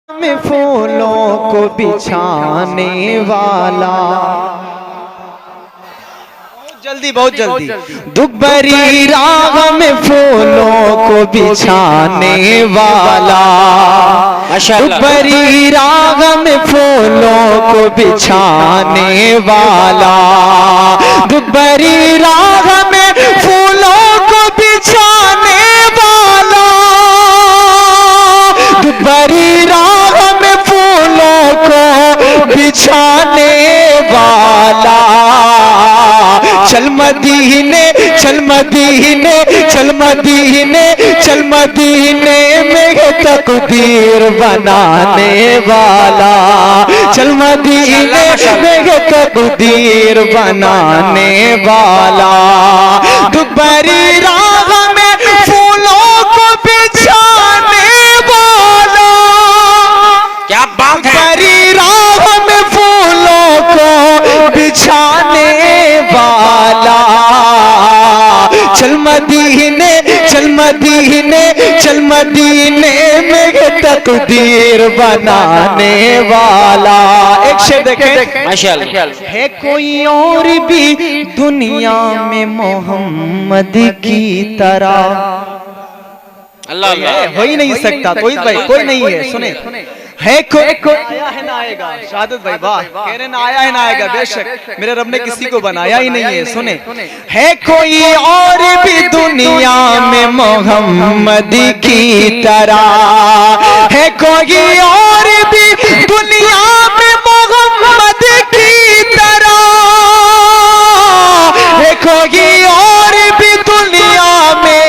में फूलों को बिछाने वाला, जल्दी बहुत जल्दी, दुबरी राह में फूलों को बिछाने वाला, दुबरी राह में फूलों को बिछाने वाला, दुबरी राह में फूलों को बिछाने वाला, दुबरी राह में फूलों को बिछाने वाला, चल मदीने चल मदीने चल मदीने चल मदीने में तकदीर बनाने वाला, चल मदीने में तकदीर बनाने वाला, दुबरी राह में फूलों को बिछाने वाला, क्या बात है, दुबरी राह में फूलों को बिछाने वाला, चल मदीने चल मदीने चल मदीने में तकदीर बनाने वाला। एक शेर देखें माशाअल्लाह। है कोई और भी दुनिया में मोहम्मद की तरह, अल्लाह अल्लाह, हो ही नहीं सकता कोई भाई, कोई नहीं है। सुने, है कोई आया है ना आएगा, शहादत भाई वाह, कह रहे ना आया है ना आएगा, बेशक मेरे रब ने किसी को बनाया ही नहीं है। सुने, है कोई और भी दुनिया में मोहम्मद की तरह, है कोई और भी दुनिया में मोहम्मद की तरह, है कोई और भी दुनिया में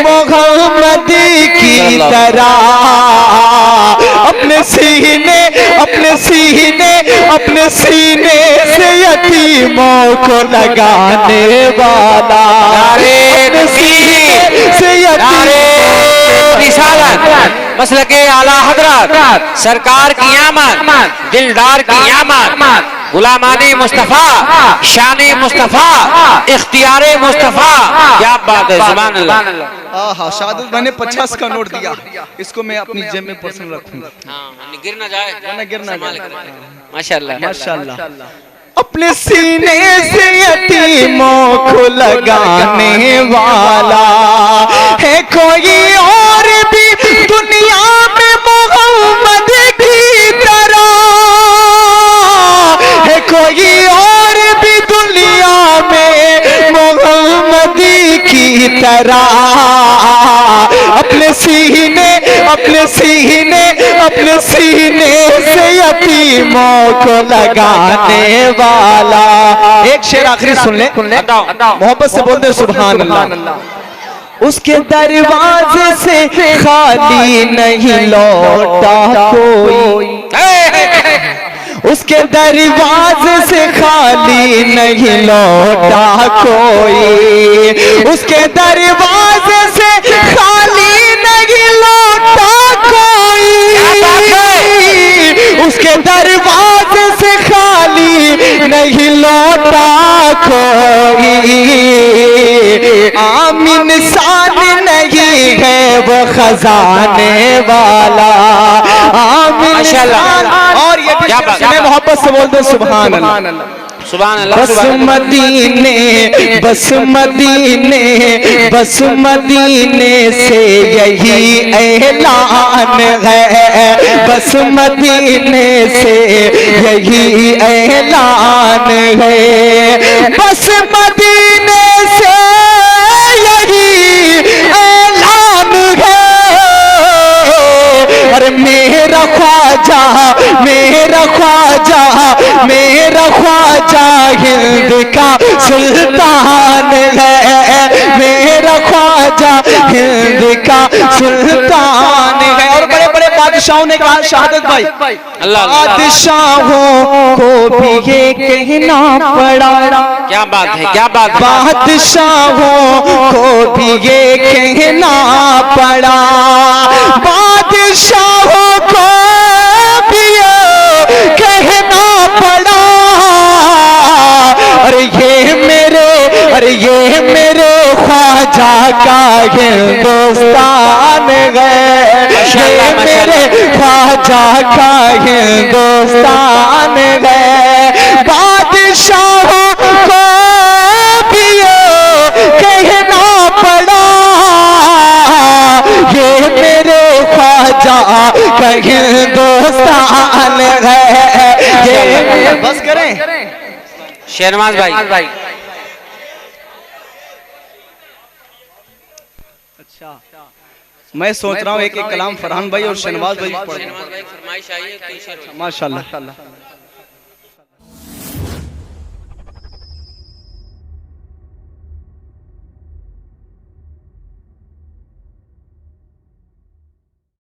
मोहम्मद की तरह, अपने सीने अपने सीने अपने सीने से यतीमों को लगाने वाला, अपने सीने से मसल के आला हजरत सरकार की आमद, दिलदार की आमद, गुलामाने मुस्तफा, शाने मुस्तफा, इख्तियारे मुस्तफा, क्या बात है, सुभान अल्लाह। आहा, शहादत मैंने 50 का नोट दिया, इसको मैं अपनी जेब में पर्सन रखूंगा, गिर ना जाए, गिर ना जाए। माशाअल्लाह माशाअल्लाह। अपने सीने से यतीमों को लगाने वाला, है कोई और भी दुनिया में मोहम्मद की तरह, है कोई और भी दुनिया में मोहम्मद की तरह, अपने सीने अपने सीने अपने सीने से यतीमों को लगाने वाला। एक शेर आखिरी सुन ले, मोहब्बत से बोल दे सुभान अल्लाह। उसके दरवाजे से खाली नहीं लौटा कोई, उसके दरवाजे से खाली नहीं लौटा कोई, उसके दरवाजे से खाली नहीं लौटा कोई, उसके दरवाजे से खाली नहीं लौटा कोई, आम इंसान नहीं है वो खजाने वाला, आम इंसान। और ये भी मोहब्बत से बोल दो सुभान अल्लाह, सुभान अल्लाह। बस मदीने बस मदीने बस मदीने से यही ऐलान है, बस मदीने से यही ऐलान है, बस मदीने से यही ऐलान है, अरे मेरा ख्वाजा मेरा ख्वाजा मेरा ख्वाजा हिंद का सुल्तान है, मेरा ख्वाजा हिंद का सुल्तान है। और बड़े बड़े बादशाहों ने कहा शहादत भाई, बादशाहों को भी ये कहना पड़ा, क्या बात है, क्या बात है, बादशाहों को भी ये कहना पड़ा, बादशाहों को भी ये कहना पड़ा, अरे ये मेरे ख्वाजा का हिंदुस्तान है, माशाल्लाह मेरे ख्वाजा का हिंदुस्तान है, बादशाहों को भी कहना पड़ा, ये मेरे ख्वाजा का हिंदुस्तान है। ये बस करें शहनवाज भाई। अच्छा, मैं सोच रहा हूँ एक एक कलाम फरहान भाई और शहनवाज भाई पढ़ फरमाइश आई है माशाल्लाह।